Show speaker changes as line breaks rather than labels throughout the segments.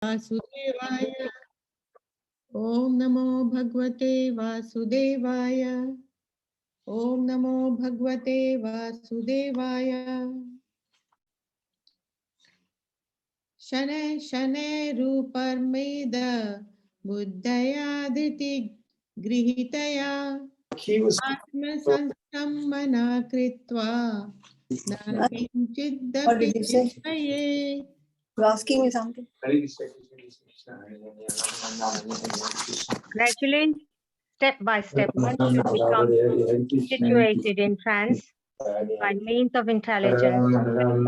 वासुदेवाय ओम नमो भगवते वासुदेवाय ओम नमो भगवते वासुदेवाय शनै शनै रूपमेद बुद्धया धृति गृहीतया आत्मसंस्थं मना कृत्वा न किञ्चिदपि चिन्तयेत्.
Asking me something.
Gradually, step by step, one should become situated in trance by means of intelligence,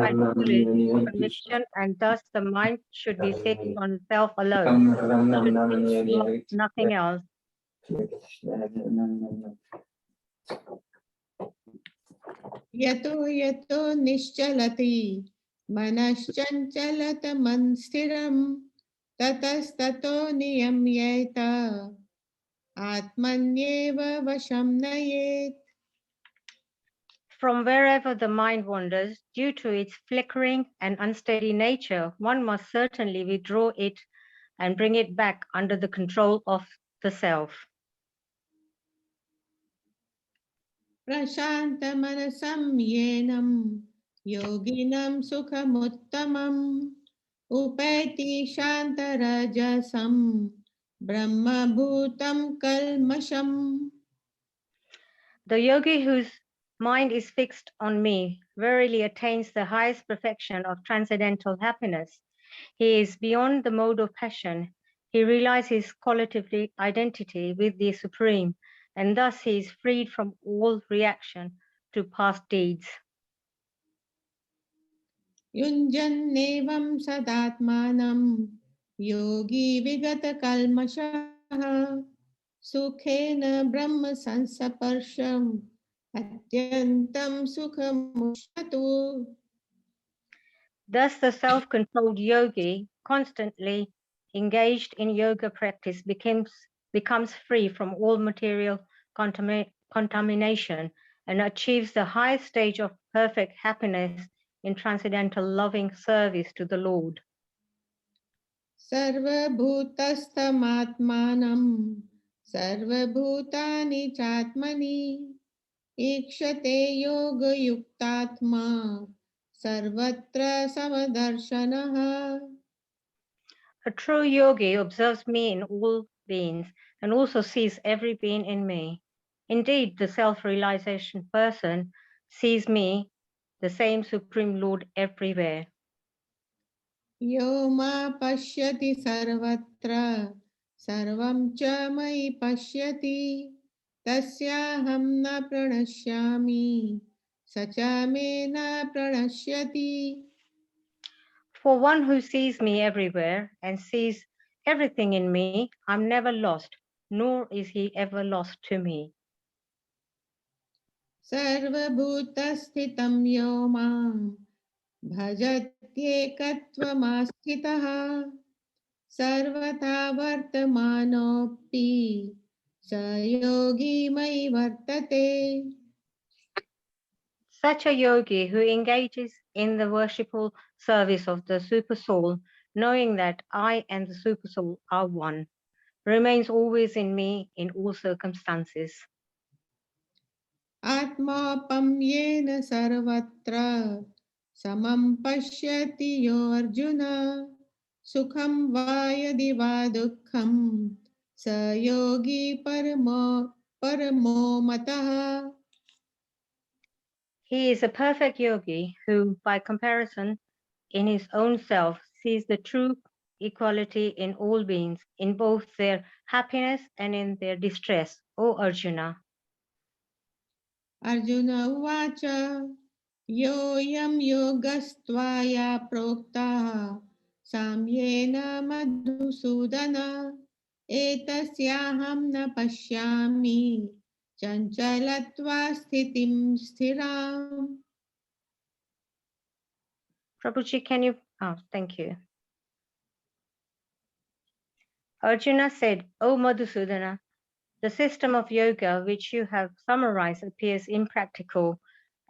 by knowledge, conviction, and thus the mind should be fixed on self alone, should think of nothing else.
यतो यतो निश्चलति मनश्चञ्चलतमं स्थिरं ततस्ततो नियम्येत आत्मन्येव वशं नयेत्.
From wherever the mind wanders, due to its flickering and unsteady nature, one must certainly withdraw it and bring it back under the control of the self.
प्रशान्तमनसं येनं योगिनं सुखमुत्तमम् उपैति शान्तरजसं ब्रह्मभूतं कल्मषम्.
The yogi whose mind is fixed on me verily attains the highest perfection of transcendental happiness. He is beyond the mode of passion. He realizes his qualitative identity with the Supreme, and thus he is freed from all reaction to past deeds.
युञ्जन्नेवं सदात्मानं योगी विगतकल्मषः सुखेन ब्रह्म संस्पर्शम् अत्यन्तं सुखमुष्णतु.
Thus the self-controlled yogi, constantly engaged in yoga practice, becomes free from all material contamination and achieves the highest stage of perfect happiness in transcendental loving service to the Lord.
सर्वभूतस्थमात्मानं सर्वभूतानि चात्मनि ईक्षते योगयुक्तात्मा सर्वत्र समदर्शनः.
A true yogi observes me in all beings and also sees every being in me. Indeed, the self-realization person sees me, the same Supreme Lord, everywhere.
यो मा पश्यति सर्वत्र सर्वं च मयि पश्यति तस्याहं न प्रणश्यामि स च मे न प्रणश्यति.
For one who sees me everywhere and sees everything in me, I'm never lost, nor is he ever lost to me.
सर्वभूतस्थितं यो मां भजत्येकत्वमास्थितः सर्वथा वर्तमानोऽपि स योगी मयि वर्तते.
Such a yogi who engages in the worshipful service of the Supersoul, knowing that I and the Supersoul are one, remains always in me in all circumstances.
आत्मापम्येन सर्वत्र समं पश्यति यो अर्जुन सुखं वा यदि वा दुःखं स योगी परमो मतः.
He is a perfect yogi who, by comparison, in his own self, sees the true equality in all beings, in both their happiness and in their distress, O Arjuna.
Arjun उवाच योऽयं योगस्त्वया प्रोक्तः साम्येन मधुसूदन एतस्याहं न पश्यामि चञ्चलत्वा स्थितिं स्थिराम्.
Prabhuji, can you? Oh, thank you. Arjuna said, O Madhusudana, the system of yoga which you have summarized appears impractical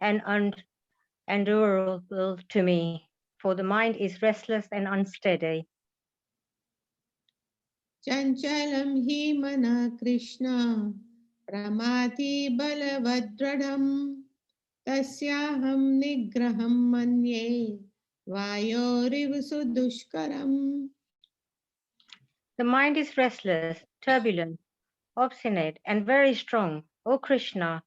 and unendurable to me, for the mind is restless and unsteady.
चञ्चलं हि मनः कृष्ण प्रमाथि बलवदृढम् तस्याहं निग्रहं मन्ये वायोरिव सुदुष्करम्.
The mind is restless, turbulent, obstinate, and very strong, O Krishna,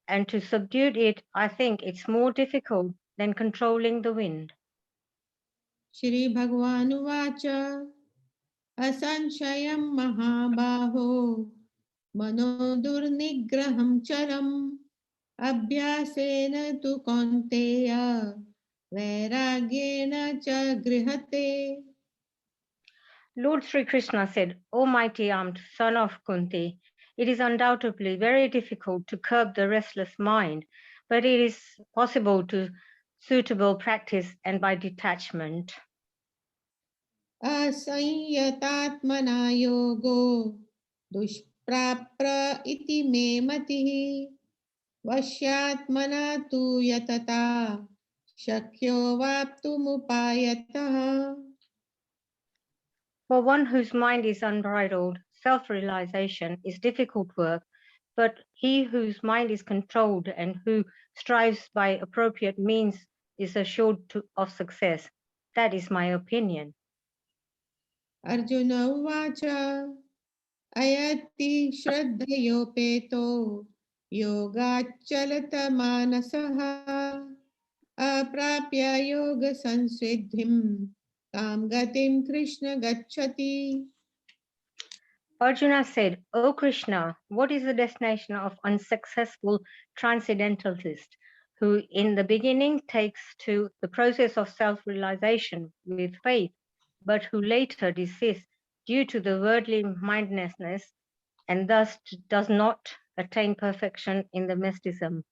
and to subdue it, I think it's more difficult than controlling the wind.
श्रीभगवानुवाच असंशयं महाबाहो मनो दुर्निग्रहं चलम् अभ्यासेन तु कौन्तेय वैराग्येण च गृह्यते.
Lord Sri Krishna said, O mighty armed son of Kunti, it is undoubtedly very difficult to curb the restless mind, but it is possible to suitable practice and by detachment.
असंयतात्मना योगो दुष्प्राप्य इति मे मतिः वश्यात्मना तु यतता शक्यो वाप्तुमुपायतः.
For one whose mind is unbridled, self-realization is difficult work, but he whose mind is controlled and who strives by appropriate means is assured of success. That is my opinion.
Arjun उवाच अयति श्रद्धयोपेतो योगाच्चलतमानसः अप्राप्य योगसंसिद्धिं कां गतिं कृष्ण गच्छति.
Arjuna said, O Krishna, what is the destination of unsuccessful transcendentalist who in the beginning takes to the process of self-realization with faith, but who later desists due to the worldly mindedness and thus does not attain perfection in the mysticism?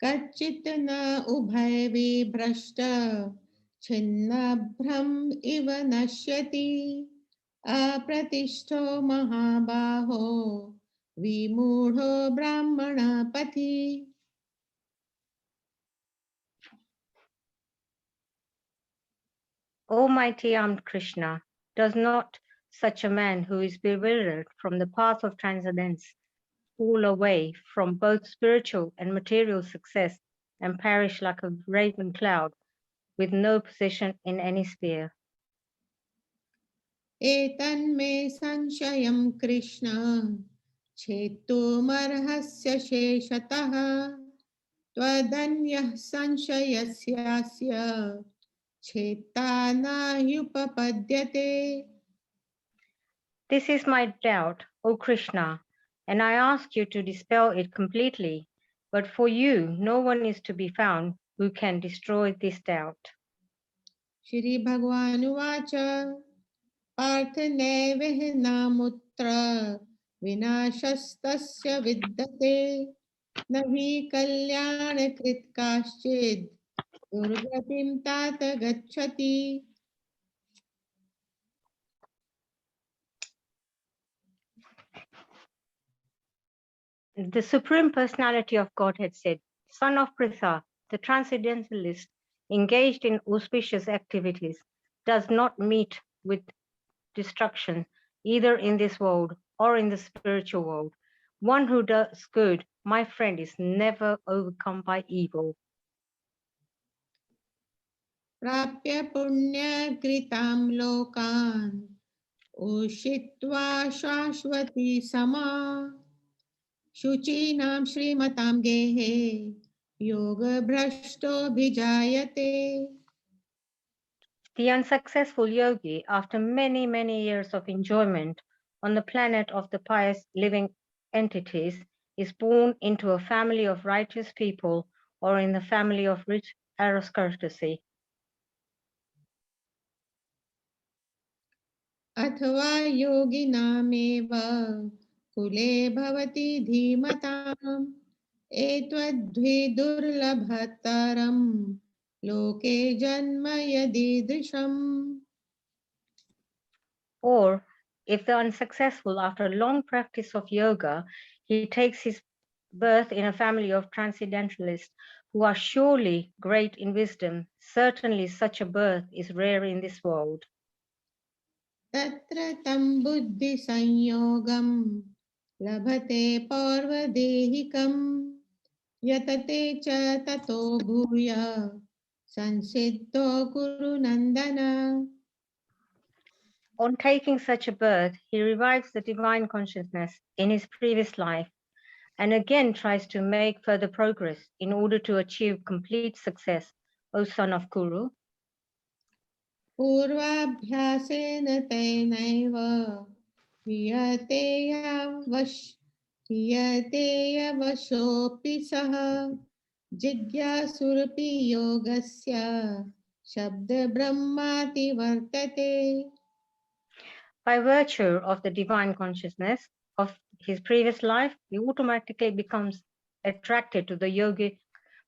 कच्चित् न उभयविभ्रष्ट छिन्नभ्रम इव नश्यति अप्रतिष्ठो महाबाहो विमूढो ब्राह्मणपथि.
O mighty armed Krishna, does not such a man who is bewildered from the path of transcendence fall away from both spiritual and material success and perish like a raven cloud with no position in any sphere?
एतन्मे संशयं कृष्ण छेत्तुमर्हस्य शेषतः त्वदन्यः संशयस्यास्य छेत्ता न ह्युपपद्यते.
This is my doubt, O Krishna, and I ask you to dispel it completely. But for you, no one is to be found who can destroy this doubt.
Shri भगवानुवाच Partha नैवेह नामुत्र विनाशस्तस्य विद्यते न हि कल्याणकृत् काश्चित् दुर्गतिं तात गच्छति.
The Supreme Personality of Godhead said, Son of Pritha, the transcendentalist engaged in auspicious activities does not meet with destruction either in this world or in the spiritual world. One who does good, my friend, is never overcome by evil.
प्राप्य पुण्यकृतां लोकान् उषित्वा शाश्वती समा शुचीनां श्रीमतां गेहे योगभ्रष्टोऽभिजायते.
The unsuccessful yogi, after many, many years of enjoyment on the planet of the pious living entities, is born into a family of righteous people or in the family of rich aristocracy.
अथवा योगिनामेव कुले भवति धीमताम् एतद्विदुर्लभतरं लोके जन्म यदीदृशम्.
Or, if the unsuccessful, after a long practice of yoga, he takes his birth in a family of transcendentalists who are surely great in wisdom, certainly such a birth is rare in this world.
तत्र तं बुद्धिसंयोगं लभते पौर्वदेहिकं यतते च ततो भूय संसिद्धो कुरु नन्दन.
On taking such a birth, he revives the divine consciousness in his previous life and again tries to make further progress in order to achieve complete success, O son of Kuru.
पूर्वाभ्यासेन तेनैव ह्रियते ह्रियते यवशोऽपि सः जिज्ञासुरपि योगस्य शब्दब्रह्माति वर्तते.
By virtue of the divine consciousness of his previous life, he automatically becomes attracted to the yogic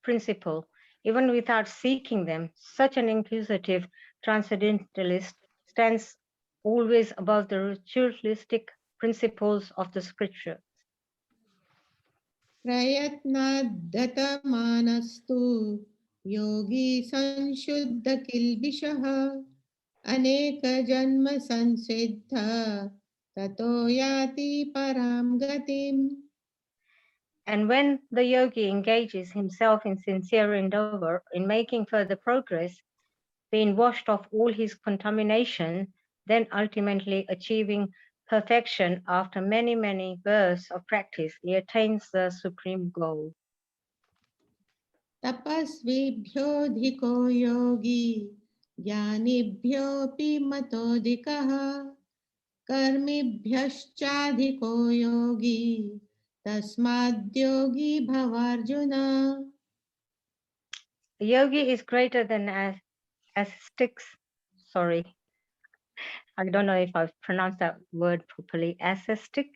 principle, even without seeking them. Such an inquisitive transcendentalist stands always above the ritualistic principles of the scripture.
प्रयत्नाद्गतमानस्तु योगी संशुद्धकिल्बिषः अनेकजन्म संसिद्ध ततो याति परां गतिम्.
And when the yogi engages himself in sincere endeavor in making further progress, being washed of all his contamination, then ultimately achieving perfection after many, many births of practice, he attains the supreme goal.
तपस्विभ्योऽधिको Yogi ज्ञानिभ्योऽपि मतोऽधिकः कर्मिभ्यश्चाधिको Yogi तस्माद्योगी भवार्जुन.
The yogi is greater than ascetics. Sorry, I don't know if I've pronounced that word properly. Ascetic,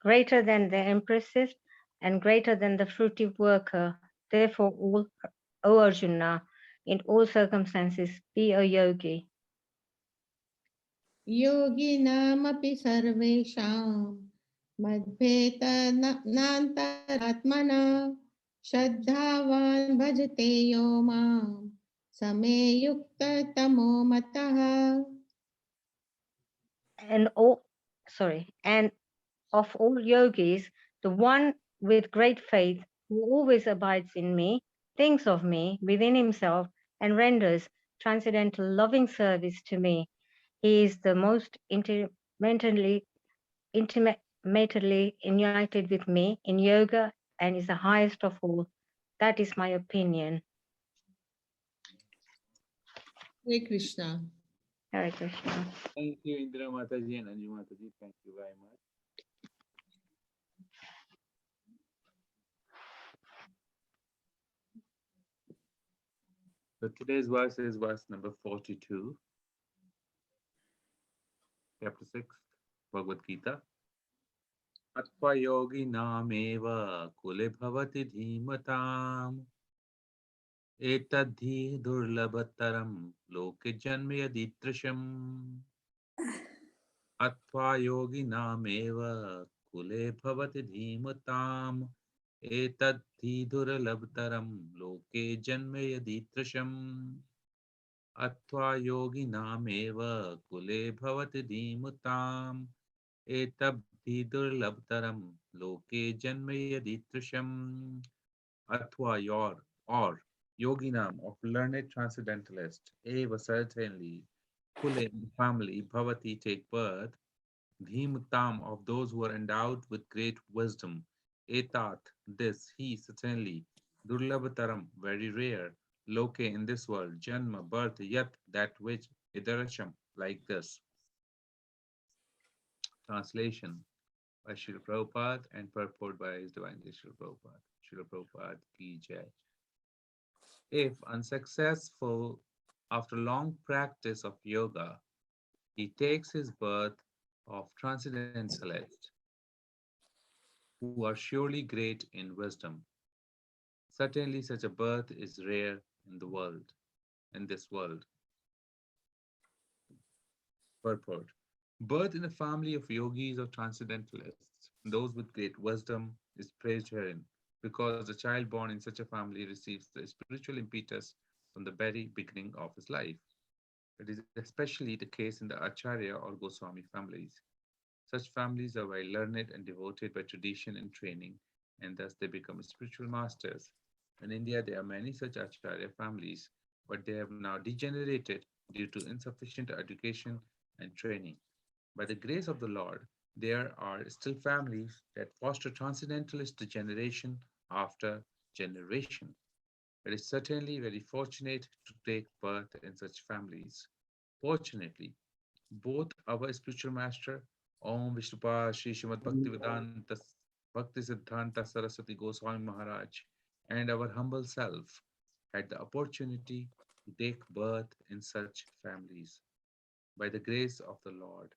greater than the empresses, and greater than the fruitive worker. Therefore, O Arjuna, in all circumstances, be a yogi.
योगिनामपि सर्वेषां मद्भेदनान्तरात्मना श्रद्धावान् भजते यो मां समे युक्ततमो मतः.
And of all yogis, the one with great faith who always abides in me, thinks of me within himself, and renders transcendental loving service to me. He is the most intimately united with me in yoga and is the highest of all. That is my opinion.
Hare Krishna.
Hare Krishna.
Thank you, Indra Mataji and Anju Mataji. Thank you very much. So today's verse is verse number 42, chapter 6, Bhagavad Gita. Atva yogi nameva kule bhavati dhimatam etadhi durlabhataram loke janme yaditrasham. Atva yogi nameva kule bhavati dhimatam etadhi durlabhataram loke janme yaditrasham. Atva yogi nameva kule bhavati dhimatam etabdhi durlabhtaram loke janme yaditrasham. Atva or yoginam of learned transcendentalist, eva certainly, kule in the family, bhavati take birth, dhimatam of those who are endowed with great wisdom, etat this he certainly, durlabhtaram very rare, loke in this world, janma birth, yat that which, idarasham like this. Translation by Srila Prabhupada and purport by His Divinity Srila Prabhupada. Srila Prabhupada ki jai. If unsuccessful after long practice of yoga, he takes his birth of transcendentalists who are surely great in wisdom. Certainly such a birth is rare in the world, in this world. Purport. Birth in a family of yogis or transcendentalists, those with great wisdom, is praised herein, because the child born in such a family receives the spiritual impetus from the very beginning of his life. It is especially the case in the Acharya or Goswami families. Such families are very learned and devoted by tradition and training, and thus they become spiritual masters. In India, there are many such Acharya families, but they have now degenerated due to insufficient education and training. By the grace of the Lord, there are still families that foster transcendentalist generation after generation. It is certainly very fortunate to take birth in such families. Fortunately, both our spiritual master, Om Vishnupa Sri Srimad Bhaktivedanta Bhakti Siddhanta Saraswati Goswami Maharaj, and our humble self had the opportunity to take birth in such families by the grace of the Lord.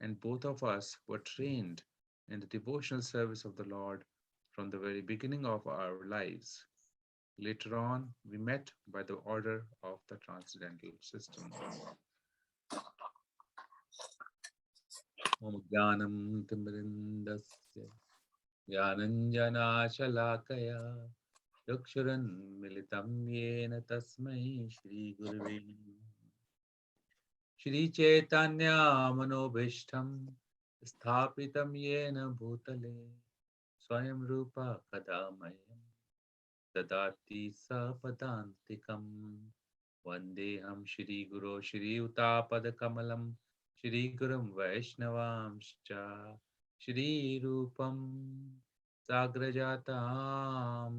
And both of us were trained in the devotional service of the Lord from the very beginning of our lives. Later on, we met by the order of the transcendental system. Om Jnanam Timirindasya Jnananjanashalakaya Yakshuranmilitam Yena Tasmai Shri Gurave Shri Chaitanya Manobhishtam Sthapitam Yena Bhutale Swayam Rupa Kadamayam Dadati Sapadantikam Vandeham Shri Guru Shri Utapada Kamalam Shri Gurum Vaishnavamscha Shri Rupam Sagrajatam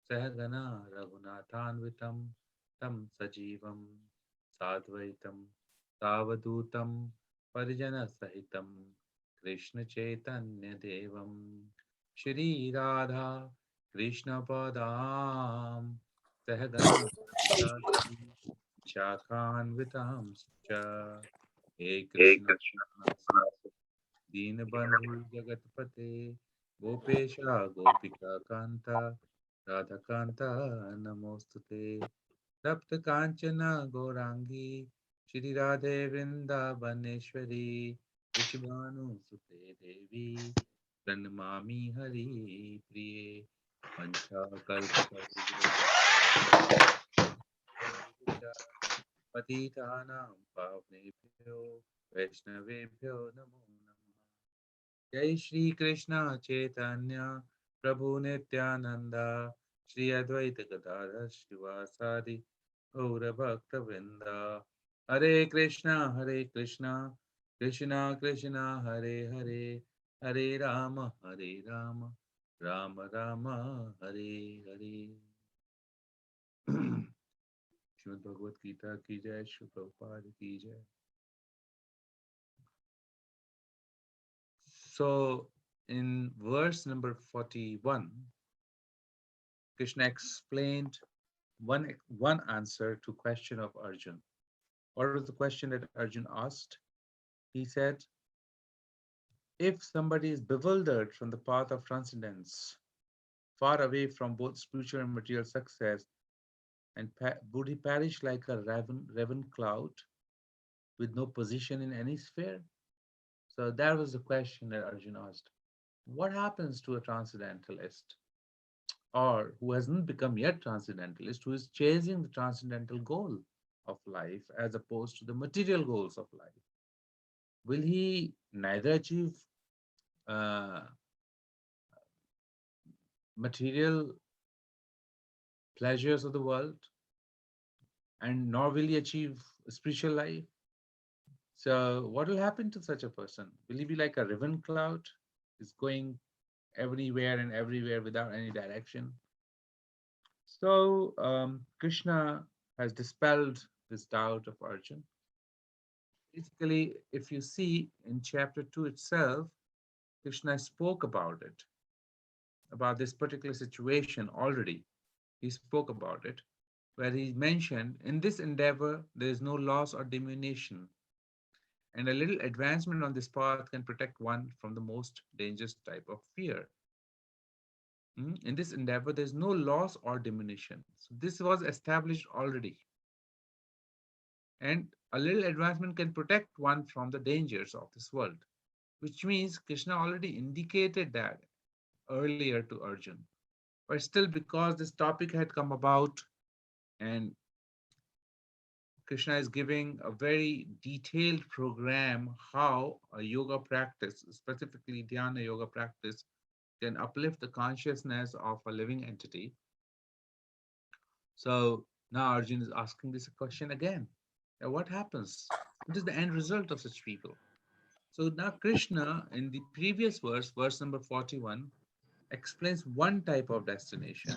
Sahagana Raghunathanvitam Tam Sajivam Sadvaitam Savadutam Parijana Sahitam Krishna Chaitanya Devam Shri Radha Krishna Padam Sahagana Lalita Shri Shakhanvitamscha He Krishna Deenabandhu Jagatpate Gopesha Gopika Kanta Radhakanta Namostute Tapta Kanchana Gorangi Shri Radhe Vrindavaneshwari Vishvanu Sute Devi Pranamami Hari Priye Pancha Kalpatarubhyo Patitanam Pavnebhyo Vaishnavebhyo Namo Namah Jai Shri Krishna Chaitanya Prabhu Nityananda Shri Advaita Gadadhar Shivasadi Gaura Bhakta Vrinda Hare Krishna Krishna Krishna Hare Hare Hare Rama Rama Rama Hare Hare Srimad Bhagavad Gita ki jai, Shri Prabhupada ki jai. So, in verse number 41, Krishna explained one answer to question of Arjun. What was the question that Arjun asked? He said, if somebody is bewildered from the path of transcendence, far away from both spiritual and material success, and would he perish like a raven cloud with no position in any sphere? So that was the question that Arjun asked. What happens to a transcendentalist or who hasn't become yet transcendentalist, who is chasing the transcendental goal of life as opposed to the material goals of life? Will he neither achieve uh, material pleasures of the world and nor will he achieve spiritual life? So, what will happen to such a person? Will he be like a riven cloud, is going everywhere and everywhere without any direction? So, Krishna has dispelled this doubt of Arjun. Basically, if you see in chapter 2 itself, Krishna spoke about this particular situation already. He spoke about it, where he mentioned in this endeavor, there is no loss or diminution, and a little advancement on this path can protect one from the most dangerous type of fear. In this endeavor, there is no loss or diminution. So, this was established already. And a little advancement can protect one from the dangers of this world, which means Krishna already indicated that earlier to Arjun. But still, because this topic had come about and Krishna is giving a very detailed program how a yoga practice, specifically dhyana yoga practice, can uplift the consciousness of a living entity. So now Arjun is asking this question again. What happens? What is the end result of such people? So now Krishna, in the previous verse, verse number 41, explains one type of destination.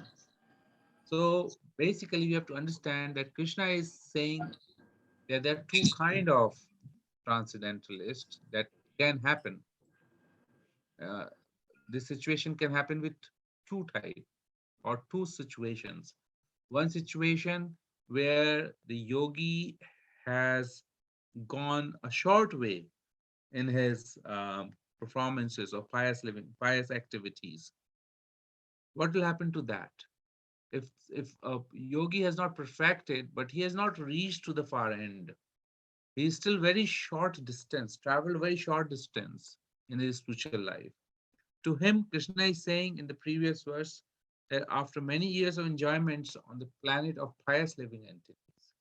So basically, you have to understand that Krishna is saying that there are two kind of transcendentalists that can happen. Uh, this situation can happen with two type or two situations. One situation where the yogi has gone a short way in his performances of pious living, pious activities. What will happen to that? If a yogi has not perfected, but he has not reached to the far end, he is still very short distance, traveled very short distance in his spiritual life. To him, Krishna is saying in the previous verse that after many years of enjoyments on the planet of pious living entities,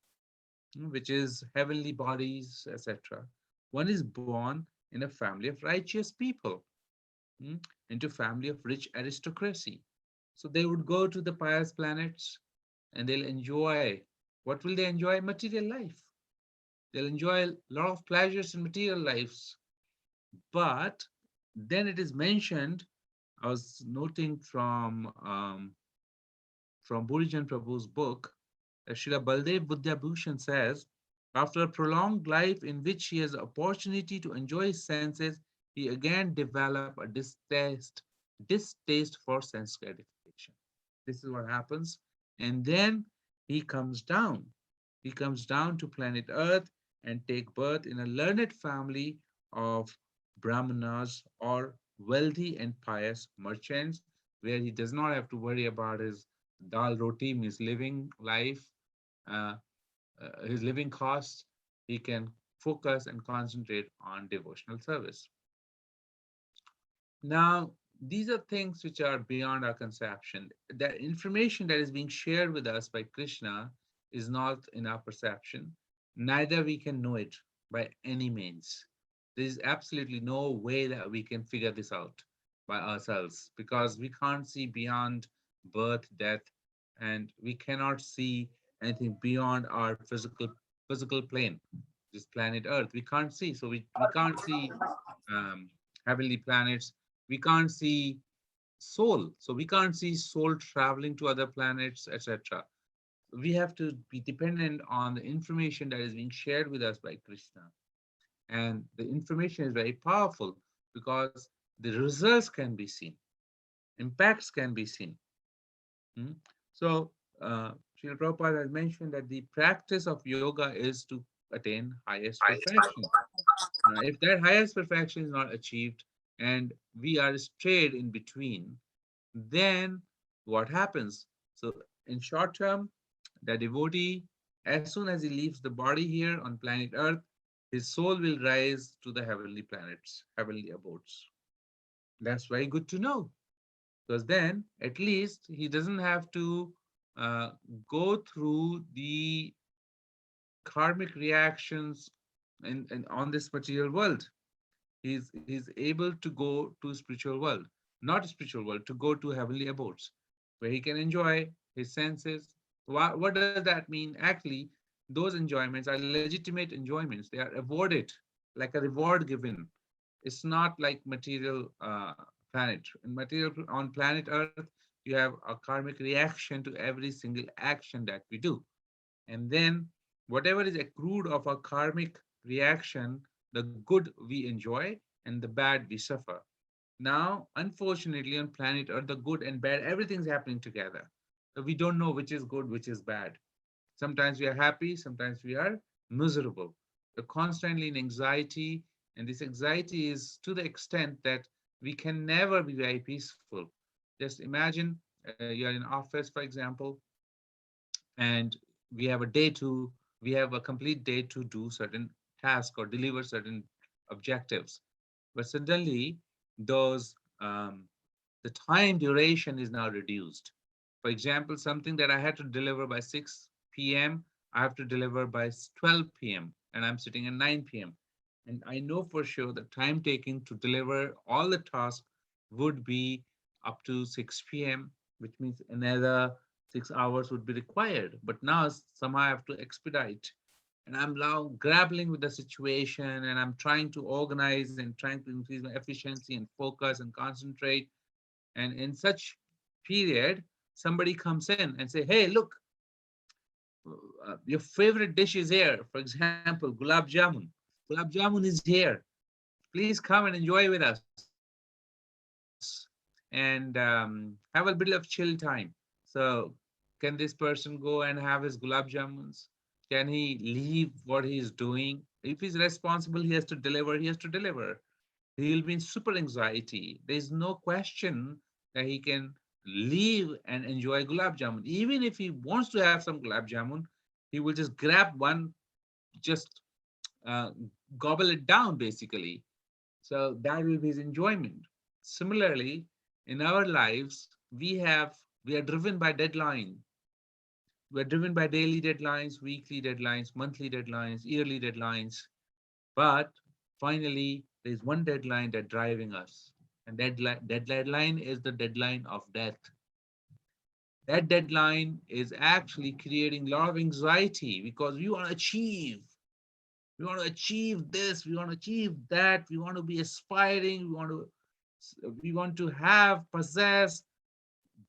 which is heavenly bodies, etc., one is born in a family of righteous people, mm, into family of rich aristocracy. So they would go to the pious planets and they'll enjoy. What will they enjoy? Material life. They'll enjoy a lot of pleasures in material lives. But then it is mentioned, I was noting from Burijan Prabhu's book, that Srila Baldev Buddhabhushan says, after a prolonged life in which he has opportunity to enjoy his senses, he again develop a distaste for sense gratification. This is what happens. And then he comes down. He comes down to planet Earth and take birth in a learned family of brahmanas or wealthy and pious merchants, where he does not have to worry about his dal roti, his living life, uh, his living costs. He can focus and concentrate on devotional service. Now, these are things which are beyond our conception. The information that is being shared with us by Krishna is not in our perception, neither we can know it by any means. There is absolutely no way that we can figure this out by ourselves because we can't see beyond birth, death, and we cannot see anything beyond our physical plane, this planet Earth. We can't see. So we can't see um, heavenly planets. We can't see soul. So we can't see soul traveling to other planets, etc. We have to be dependent on the information that is being shared with us by Krishna. And the information is very powerful because the results can be seen, impacts can be seen. Hmm? So, Srila Prabhupada has mentioned that the practice of yoga is to attain highest perfection. If that highest perfection is not achieved and we are strayed in between, then what happens? So, in short term, the devotee, as soon as he leaves the body here on planet Earth, his soul will rise to the heavenly planets, heavenly abodes. That's very good to know because then at least he doesn't have to uh, go through the karmic reactions in on this material world. He's able to go to spiritual world, not spiritual world, to go to heavenly abodes, where he can enjoy his senses. What does that mean? Actually, those enjoyments are legitimate enjoyments. They are awarded like a reward given. It's not like material planet. In material on planet Earth, you have a karmic reaction to every single action that we do. And then whatever is accrued of our karmic reaction, the good we enjoy and the bad we suffer. Now, unfortunately, on planet Earth, the good and bad, everything's happening together. So we don't know which is good, which is bad. Sometimes we are happy, sometimes we are miserable. We're constantly in anxiety, and this anxiety is to the extent that we can never be very peaceful. Just imagine you're in office, for example, and we have a complete day to do certain task or deliver certain objectives, but suddenly those the time duration is now reduced. For example, something that I had to deliver by 6 p.m., I have to deliver by 12 p.m. and I'm sitting at 9 p.m. And I know for sure the time taken to deliver all the tasks would be up to 6 p.m., which means another 6 hours would be required. But now somehow I have to expedite. And I'm now grappling with the situation and I'm trying to organize and trying to increase my efficiency and focus and concentrate. And in such period, somebody comes in and say, hey, look, your favorite dish is here. For example, gulab jamun. Gulab jamun is here. Please come and enjoy with us and have a bit of chill time. So can this person go and have his gulab jamuns? Can he leave what he's doing? If he's responsible, he has to deliver, he has to deliver. He'll be in super anxiety. There's no question that he can leave and enjoy gulab jamun. Even if he wants to have some gulab jamun, he will just grab one, just uh, gobble it down basically. So that will be his enjoyment. Similarly, in our lives, we are driven by deadline. We're driven by daily deadlines, weekly deadlines, monthly deadlines, yearly deadlines. But finally, there's one deadline that's driving us. And that deadline is the deadline of death. That deadline is actually creating a lot of anxiety because we want to achieve. We want to achieve this, we want to achieve that, we want to be aspiring, we want to have, possess,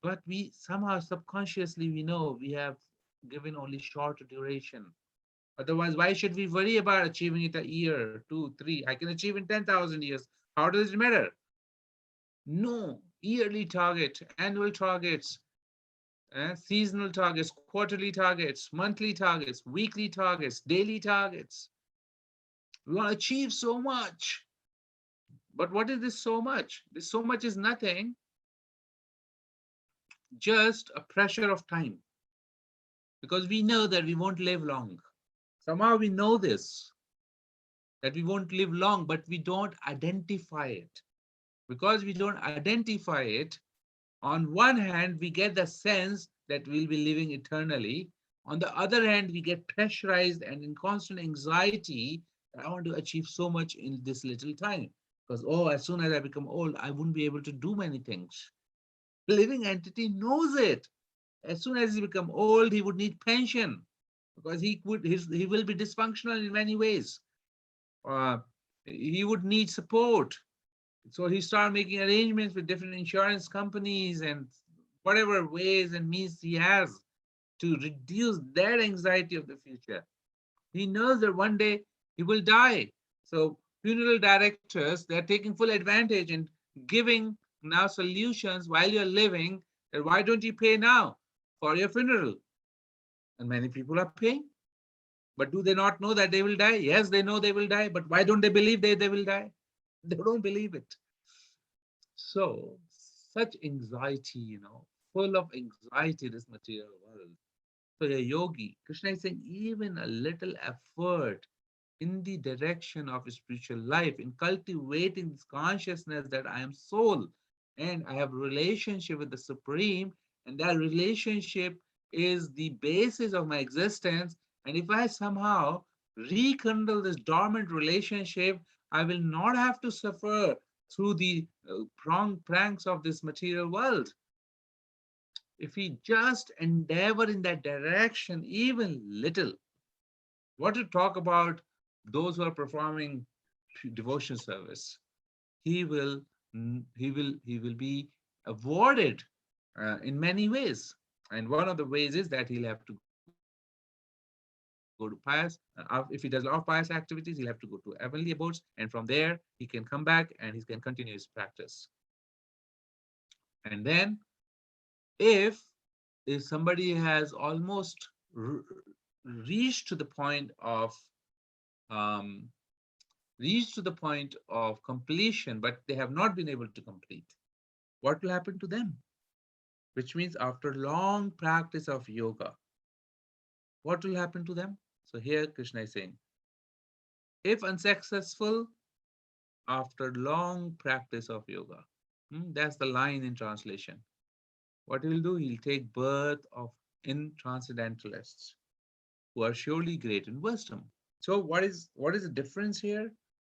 but we somehow subconsciously we know we have given only short duration. Otherwise, why should we worry about achieving it a year, two, three? I can achieve in 10,000 years. How does it matter? No, yearly target, annual targets, seasonal targets, quarterly targets, monthly targets, weekly targets, daily targets. We want to achieve so much. But what is this so much? This so much is nothing, just a pressure of time. Because we know that we won't live long. Somehow we know this, that we won't live long, but we don't identify it. Because we don't identify it, on one hand, we get the sense that we'll be living eternally. On the other hand, we get pressurized and in constant anxiety that I want to achieve so much in this little time. Because, oh, as soon as I become old, I wouldn't be able to do many things. The living entity knows it. As soon as he become old, he would need pension because he will be dysfunctional in many ways. Uh, he would need support. So he started making arrangements with different insurance companies and whatever ways and means he has to reduce that anxiety of the future. He knows that one day he will die. So funeral directors, they're taking full advantage and giving now solutions while you're living that why don't you pay now for your funeral? And many people are paying. But do they not know that they will die? Yes, they know they will die. But why don't they believe they will die? They don't believe it. So such anxiety, full of anxiety, this material world. So a yogi, Krishna is saying even a little effort in the direction of spiritual life, in cultivating this consciousness that I am soul and I have relationship with the Supreme, and that relationship is the basis of my existence. And if I somehow rekindle this dormant relationship, I will not have to suffer through the pranks of this material world. If we just endeavor in that direction, even little, what to talk about those who are performing devotion service, he will he will be awarded in many ways. And one of the ways is that he'll have to go to pious, if he does a lot of pious activities, he'll have to go to heavenly abodes, and from there he can come back and he can continue his practice. And then if somebody has almost reached to the point of um, completion, but they have not been able to complete, what will happen to them? Which means after long practice of yoga, what will happen to them? So here Krishna is saying, if unsuccessful after long practice of yoga, that's the line in translation. What he'll do, he'll take birth of in transcendentalists. who are surely great in wisdom. So what is the difference here?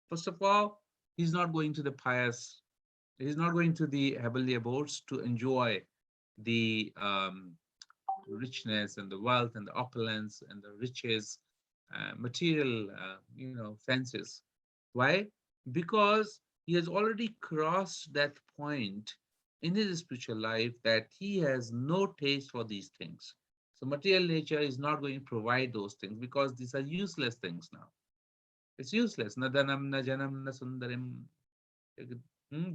First of all, he's not going to the pious, he's not going to the heavenly abodes to enjoy the richness and the wealth and the opulence and the riches, material, senses. Why? Because he has already crossed that point in his spiritual life that he has no taste for these things. So material nature is not going to provide those things because these are useless things now. It's useless. Na dhanam, na janam, na sundarim.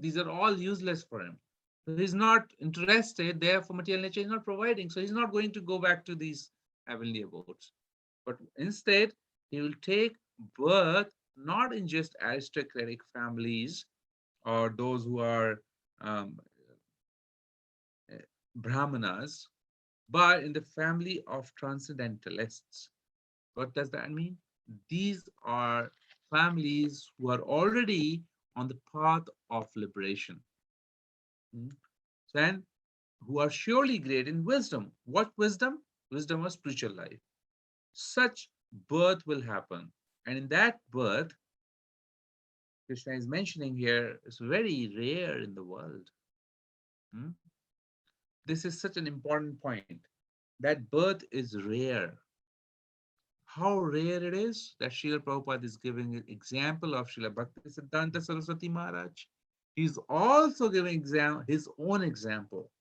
These are all useless for him. So he's not interested, therefore material nature is not providing. So he's not going to go back to these heavenly abodes. But instead, he will take birth not in just aristocratic families or those who are um, eh, brahmanas, but in the family of transcendentalists. What does that mean? These are families who are already on the path of liberation. Hmm? And who are surely great in wisdom. What wisdom? Wisdom of spiritual life. Such birth will happen. And in that birth, Krishna is mentioning here, is very rare in the world. Hmm? This is such an important point. That birth is rare. How rare it is that Srila Prabhupada is giving an example of Srila Bhakti Siddhanta Saraswati Maharaj. He's also giving his own example.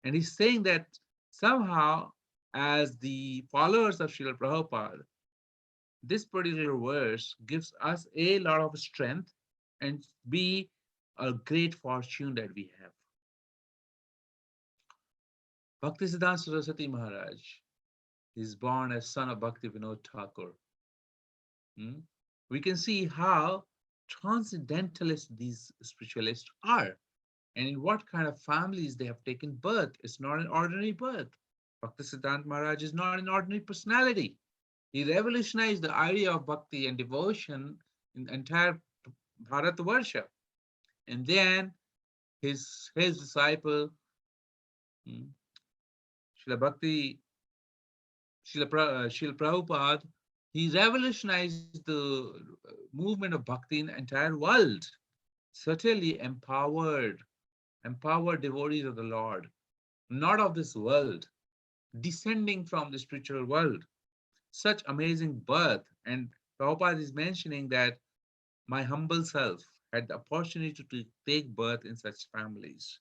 And he's saying that somehow, as the followers of Srila Prabhupada, this particular verse gives us a lot of strength and be a great fortune that we have. Bhaktisiddhanta Saraswati Maharaj is born as son of Bhakti Vinod Thakur. Hmm? We can see how transcendentalist these spiritualists are and in what kind of families they have taken birth. It's not an ordinary birth. Bhaktisiddhanta Maharaj is not an ordinary personality. He revolutionized the idea of bhakti and devotion in the entire Bharatvarsha. And then his disciple, hmm, Srila Bhakti, Srila Prabhupada, he revolutionized the movement of bhakti in the entire world. Certainly empowered devotees of the Lord, not of this world, descending from the spiritual world. Such amazing birth. And Prabhupada is mentioning that my humble self had the opportunity to take birth in such families.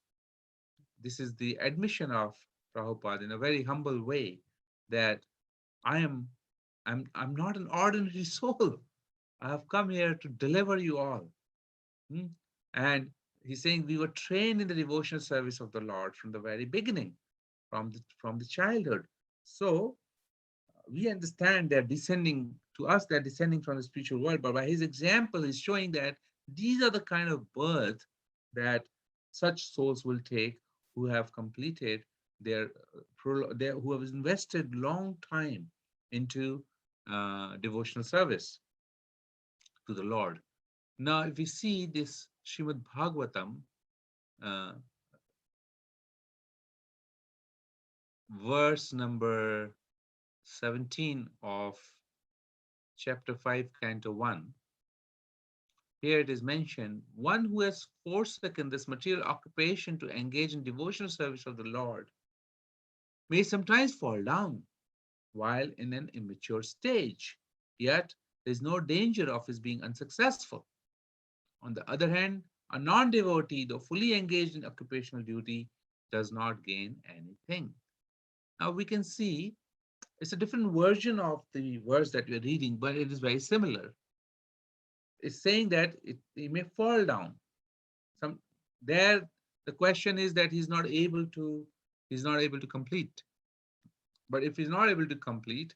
This is the admission of Prabhupada in a very humble way that I am I'm not an ordinary soul. I have come here to deliver you all. Hmm? And he's saying we were trained in the devotional service of the Lord from the very beginning, from the childhood. So we understand they're descending to us, they're descending from the spiritual world, but by his example, he's showing that these are the kind of birth that such souls will take who have completed who have invested long time into devotional service to the Lord. Now, if we see this Srimad Bhagavatam, uh, verse number 17 of chapter 5, canto 1, here it is mentioned, one who has forsaken this material occupation to engage in devotional service of the Lord may sometimes fall down while in an immature stage, yet there is no danger of his being unsuccessful. On the other hand, a non devotee, though fully engaged in occupational duty, does not gain anything. Now we can see it's a different version of the verse that we're reading, but it is very similar. It's saying that he may fall down. Some there the question is that he's not able to complete. But if he's not able to complete,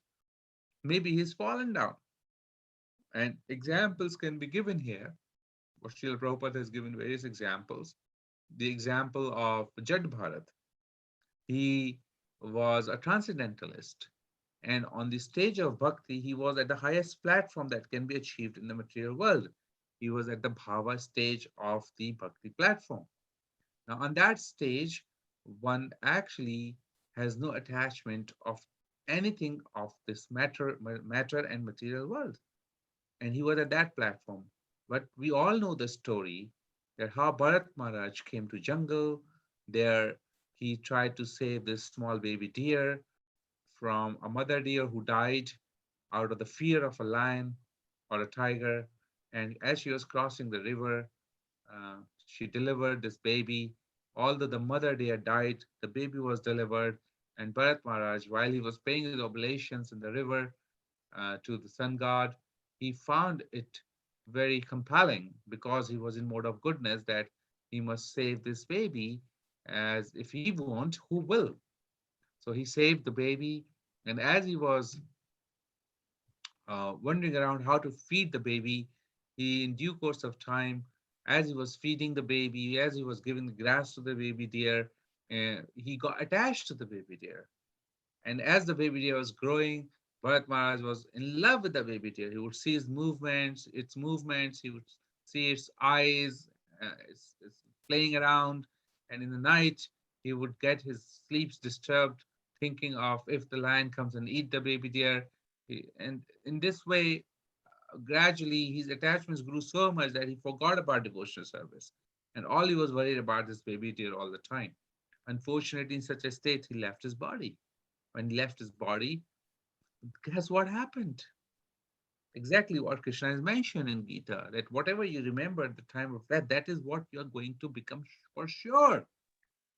maybe he's fallen down. And examples can be given here. What Srila Prabhupada has given various examples. The example of Jad Bharat. He was a transcendentalist. And on the stage of bhakti, he was at the highest platform that can be achieved in the material world. He was at the bhava stage of the bhakti platform. Now, on that stage, one actually has no attachment of anything of this matter and material world. And he was at that platform. But we all know the story that how Bharat Maharaj came to jungle. There he tried to save this small baby deer from a mother deer who died out of the fear of a lion or a tiger. And as she was crossing the river, she delivered this baby. Although the mother deer died, the baby was delivered. And Bharat Maharaj, while he was paying his oblations in the river to the sun god, he found it very compelling because he was in mode of goodness that he must save this baby, as if he won't, who will? So he saved the baby, and as he was wondering around how to feed the baby, he, in due course of time, as he was feeding the baby, as he was giving the grass to the baby deer, he got attached to the baby deer. And as the baby deer was growing, Bharat Maharaj was in love with the baby deer. He would see its movements, he would see its eyes, its playing around. And in the night, he would get his sleeps disturbed, thinking of if the lion comes and eat the baby deer. And in this way, gradually his attachments grew so much that he forgot about devotional service. And all he was worried about is baby deer all the time. Unfortunately, in such a state, he left his body. When he left his body, guess what happened? Exactly what Krishna has mentioned in Gita, that whatever you remember at the time of death, that is what you're going to become for sure.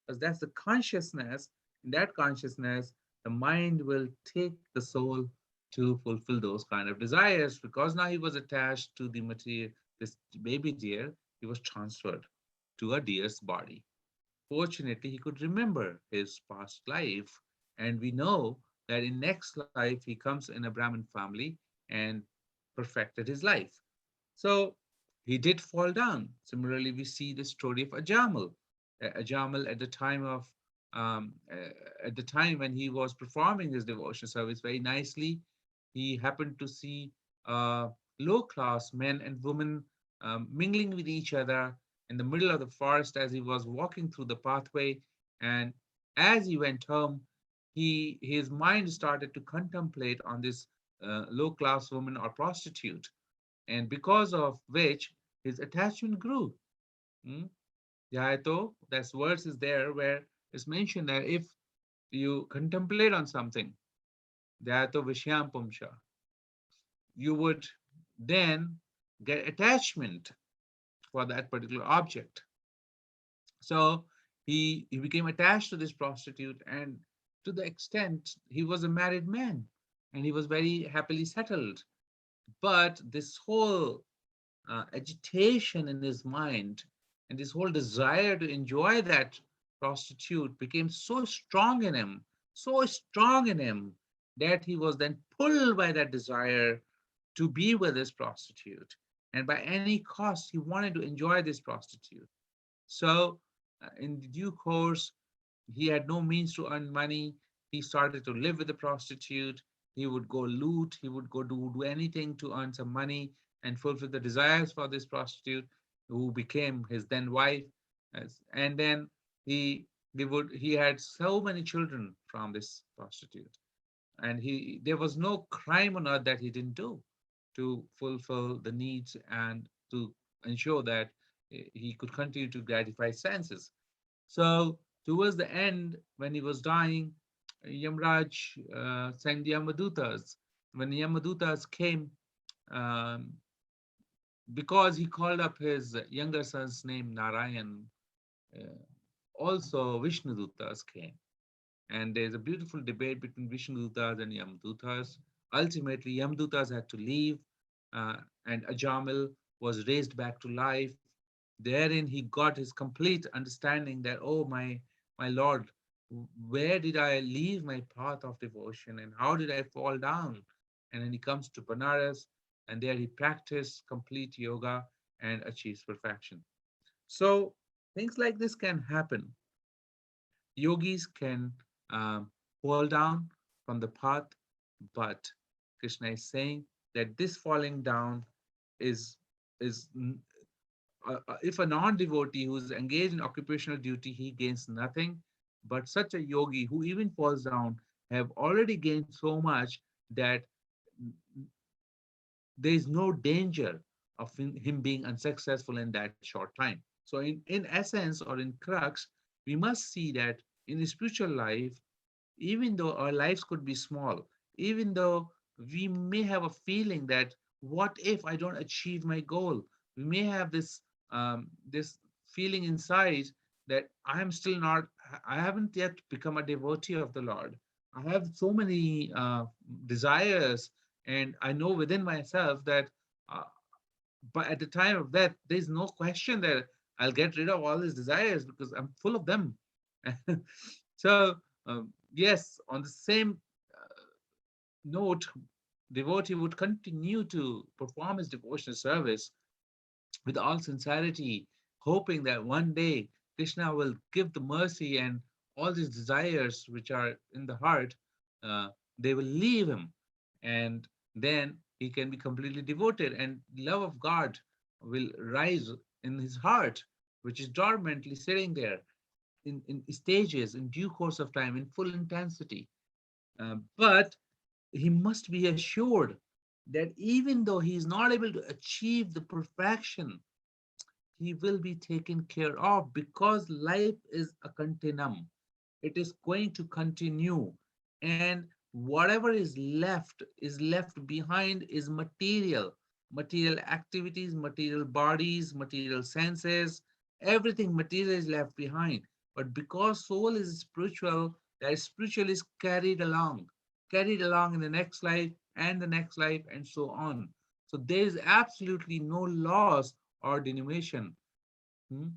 Because that's the consciousness. In that consciousness, the mind will take the soul to fulfill those kind of desires. Because now he was attached to the material, this baby deer, he was transferred to a deer's body. Fortunately, he could remember his past life, and we know that in next life he comes in a Brahmin family and perfected his life. So he did fall down. Similarly, we see the story of Ajamal. Ajamal at the time of at the time when he was performing his devotion service very nicely, he happened to see low class men and women mingling with each other in the middle of the forest as he was walking through the pathway. And as he went home, his mind started to contemplate on this low class woman or prostitute, and because of which his attachment grew. Hmm? Yahato, that verse is there where it's mentioned that if you contemplate on something, Yahato Vishyam Pumsha, you would then get attachment for that particular object. So he became attached to this prostitute, and to the extent he was a married man and he was very happily settled. But this whole agitation in his mind and this whole desire to enjoy that prostitute became so strong in him, that he was then pulled by that desire to be with this prostitute. And by any cost, he wanted to enjoy this prostitute. So, in due course, he had no means to earn money. He started to live with the prostitute. He would go loot, he would go do anything to earn some money and fulfill the desires for this prostitute, who became his then wife. And then he had so many children from this prostitute. And there was no crime on earth that he didn't do to fulfill the needs and to ensure that he could continue to gratify senses. So towards the end, when he was dying, Yamraj sent Yamadutas. When Yamadutas came, um, because he called up his younger son's name Narayan, uh, also Vishnudutas came. And there's a beautiful debate between Vishnudutas and Yamadutas. Ultimately, Yamadutas had to leave, uh, and Ajamil was raised back to life. Therein, he got his complete understanding that, oh, my Lord, where did I leave my path of devotion and how did I fall down? And then he comes to Banaras, and there he practiced complete yoga and achieves perfection. So things like this can happen. Yogis can fall down from the path, but Krishna is saying that this falling down is is if a non-devotee who is engaged in occupational duty, he gains nothing. But such a yogi who even falls down have already gained so much that there is no danger of him being unsuccessful in that short time. So, in essence or in crux, we must see that in the spiritual life, even though our lives could be small, even though we may have a feeling that what if I don't achieve my goal, we may have this feeling inside that I am still not, I haven't yet become a devotee of the Lord. I have so many desires, and I know within myself that, uh, but at the time of death, there's no question that I'll get rid of all these desires because I'm full of them. So, yes, on the same note, devotee would continue to perform his devotional service with all sincerity, hoping that one day Krishna will give the mercy and all these desires which are in the heart, uh, they will leave him. And then he can be completely devoted, and love of God will rise in his heart, which is dormantly sitting there in stages, in due course of time, in full intensity. But he must be assured that even though he is not able to achieve the perfection, he will be taken care of because life is a continuum. It is going to continue. And whatever is left behind is material, material activities, material bodies, material senses, everything material is left behind. But because soul is spiritual, that spiritual is carried along in the next life and the next life and so on. So there is absolutely no loss or diminution. Hmm?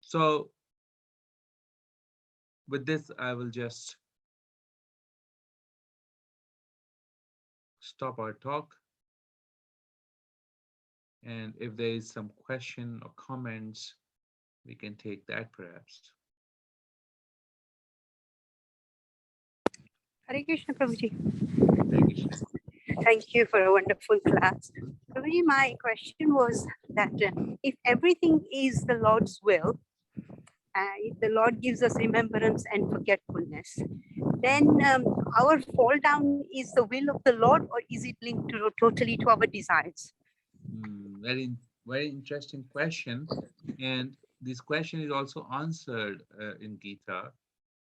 So with this, I will just stop our talk. And if there is some question or comments, we can take that perhaps.
Hare Krishna, Prabhuji.
Hare Krishna.
Thank you for a wonderful class. Prabhuji, my question was that if everything is the Lord's will, if the Lord gives us remembrance and forgetfulness, then our fall down is the will of the Lord, or is it linked to totally to our desires?
Very, very interesting question. And this question is also answered in Gita.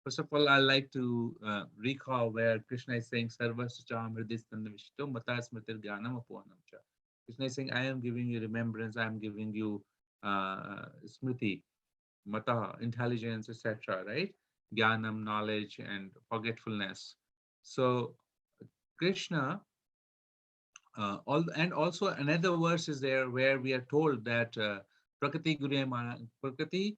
First of all, I like to recall where Krishna is saying, Sarvascha Mridistandamishto Mata Smritir Jnanam Apohanam Cha. Krishna is saying, I am giving you remembrance, I am giving you smriti, mata, intelligence, etc., right? Jnanam, knowledge, and forgetfulness. So, Krishna, and also another verse is there where we are told that Prakriti Guna Marani Prakriti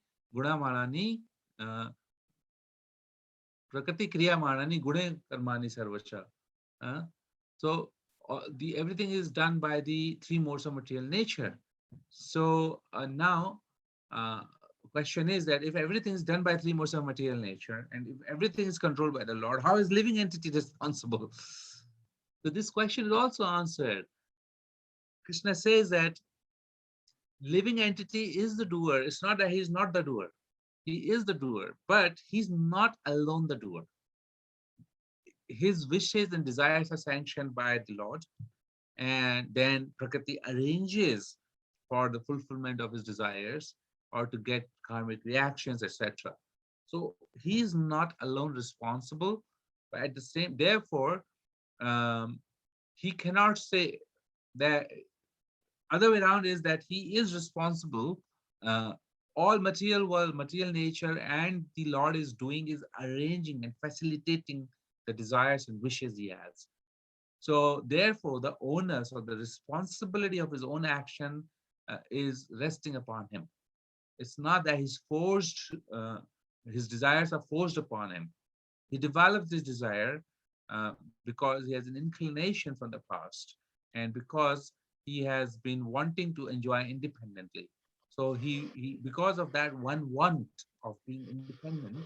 Kriya Marani Gune Karmani Sarvacha. Uh, so the everything is done by the three modes of material nature. So now, question is that if everything is done by three modes of material nature, and if everything is controlled by the Lord, how is living entity responsible? So this question is also answered. Krishna says that living entity is the doer. It's not that he's not the doer. He is the doer, but he's not alone the doer. His wishes and desires are sanctioned by the Lord, and then Prakriti arranges for the fulfillment of his desires or to get karmic reactions, etc. So he is not alone responsible, but at the same, therefore, um, he cannot say that other way around is that he is responsible. Uh, all material world, material nature, and the Lord is doing is arranging and facilitating the desires and wishes he has. So, therefore, the onus or the responsibility of his own action is resting upon him. It's not that he's forced, his desires are forced upon him. He develops this desire because he has an inclination from the past and because he has been wanting to enjoy independently. So because of that one want of being independent,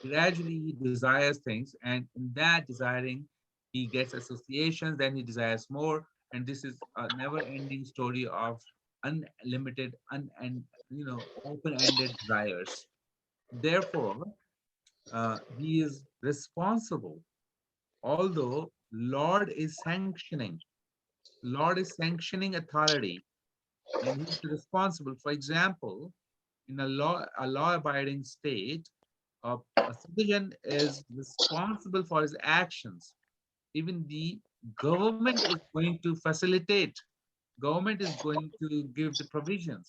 gradually he desires things, and in that desiring, he gets associations, then he desires more, and this is a never-ending story of unlimited, open-ended desires. Therefore, he is responsible, although Lord is sanctioning authority, and he's responsible. For example, in a law-abiding state, a citizen is responsible for his actions. Even the government is going to facilitate, government is going to give the provisions,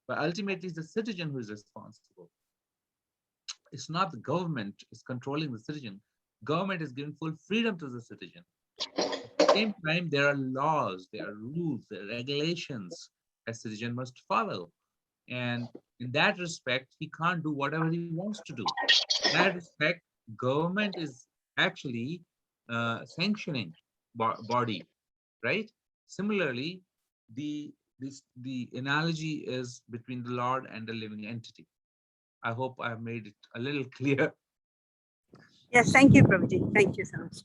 but ultimately it's the citizen who is responsible. It's not the government is controlling the citizen. Government is giving full freedom to the citizen. At the same time, there are laws, there are rules, there are regulations a citizen must follow. And in that respect, he can't do whatever he wants to do. In that respect, government is actually sanctioning body, right? Similarly, the analogy is between the Lord and the living entity. I hope I've made it a little clear.
Yes, thank you, Prabhuji. Thank you so much.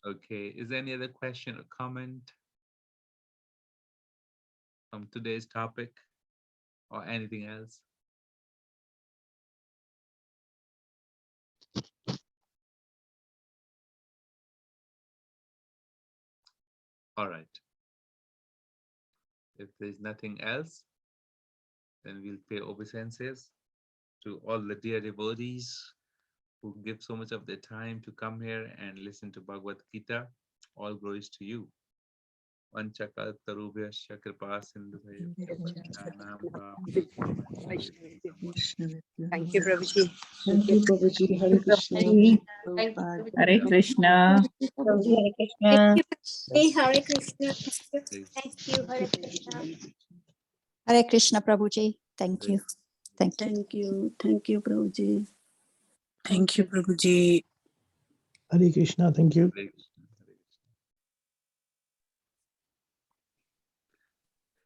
Okay, is there any other question or comment from today's topic or anything else? All right. If there's nothing else, then we'll pay obeisances to all the dear devotees who give so much of their time to come here and listen to Bhagavad Gita. All glories to you. Vanchakal tarubhyasya kripa sindhubhayasya panchanam
Thank you, Prabhuji.
Thank you, Prabhuji. Hare Krishna.
Thank you.
Prabhupada.
Hare Krishna.
Prabhuji, Hare
Thank
Krishna.
you.
Hey, Hare Krishna. Thank you. Hare Krishna.
Hare Krishna, Prabhuji. Thank you. Thank you.
Thank you. Thank you, Prabhuji.
Thank you, Prabhuji.
Hare Krishna. Thank you.
Hare Krishna.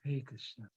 Hare Krishna.